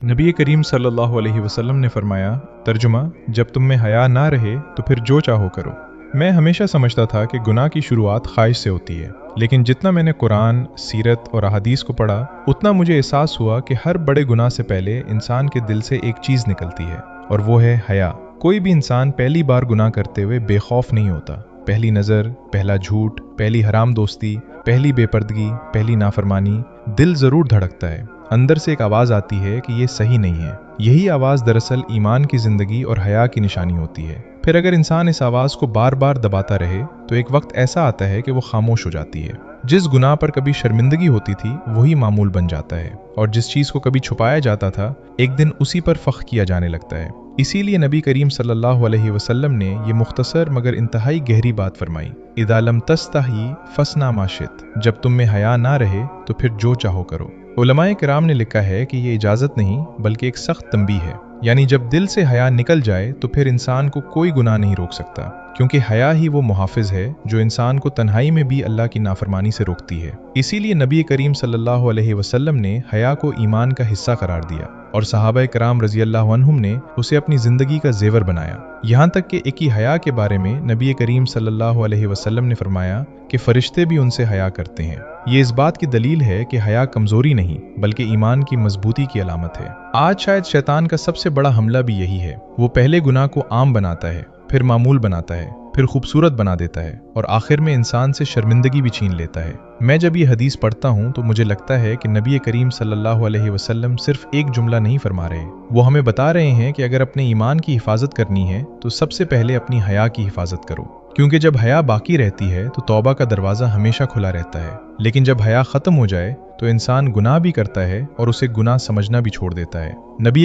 नबी करीम सल्लल्लाहु अलैहि वसल्लम ने फरमाया, तर्जुमा, जब तुम में हया ना रहे तो फिर जो चाहो करो। मैं हमेशा समझता था कि गुनाह की शुरुआत ख्वाहिश से होती है, लेकिन जितना मैंने कुरान, सीरत और अहादीस को पढ़ा, उतना मुझे एहसास हुआ कि हर बड़े गुनाह से पहले इंसान के दिल से एक चीज़ निकलती है, और वो है हया। कोई भी इंसान पहली बार गुनाह करते हुए बेखौफ नहीं होता। पहली नज़र, पहला झूठ, पहली हराम दोस्ती, पहली बेपर्दगी, पहली नाफरमानी, दिल ज़रूर धड़कता है। अंदर से एक आवाज़ आती है कि ये सही नहीं है। यही आवाज़ दरअसल ईमान की ज़िंदगी और हया की निशानी होती है। फिर अगर इंसान इस आवाज़ को बार बार दबाता रहे तो एक वक्त ऐसा आता है कि वो खामोश हो जाती है। जिस गुनाह पर कभी शर्मिंदगी होती थी वही मामूल बन जाता है, और जिस चीज़ को कभी छुपाया जाता था एक दिन उसी पर फ़ख्र किया जाने लगता है। इसीलिए नबी करीम सल्लल्लाहु अलैहि वसल्लम ने ये मुख्तसर मगर इंतहाई गहरी बात फरमाई, इदा लम तस्तही फसना माशित, जब तुम में हया ना रहे तो फिर जो चाहो करो। उलमाए किराम ने लिखा है कि ये इजाज़त नहीं बल्कि एक सख्त तंबीह है, यानी जब दिल से हया निकल जाए तो फिर इंसान को कोई गुनाह नहीं रोक सकता, क्योंकि हया ही वो मुहाफिज है जो इंसान को तन्हाई में भी अल्लाह की नाफरमानी से रोकती है। इसीलिए नबी करीम सल्लल्लाहु अलैहि वसल्लम ने हया को ईमान का हिस्सा करार दिया, और सहाबा किराम रज़ियल्लाहु अन्हुम ने उसे अपनी ज़िंदगी का ज़ेवर बनाया। यहाँ तक कि एक ही हया के बारे में नबी करीम सल्लल्लाहु अलैहि वसल्लम ने फरमाया कि फ़रिश्ते भी उनसे हया करते हैं। ये इस बात की दलील है कि हया कमज़ोरी नहीं बल्कि ईमान की मजबूती की अलामत है। आज शायद शैतान का सबसे बड़ा हमला भी यही है। वो पहले गुनाह को आम बनाता है, फिर मामूल बनाता है, फिर खूबसूरत बना देता है, और आखिर में इंसान से शर्मिंदगी भी छीन लेता है। मैं जब ये हदीस पढ़ता हूँ तो मुझे लगता है कि नबी करीम सल्लल्लाहु अलैहि वसल्लम सिर्फ एक जुमला नहीं फरमा रहे, वो हमें बता रहे हैं कि अगर अपने ईमान की हिफाजत करनी है तो सबसे पहले अपनी हया की हिफाजत करो, क्योंकि जब हया बाकी रहती है तो तौबा का दरवाज़ा हमेशा खुला रहता है। लेकिन जब हया ख़त्म हो जाए तो इंसान गुनाह भी करता है और उसे गुनाह समझना भी छोड़ देता है। नबी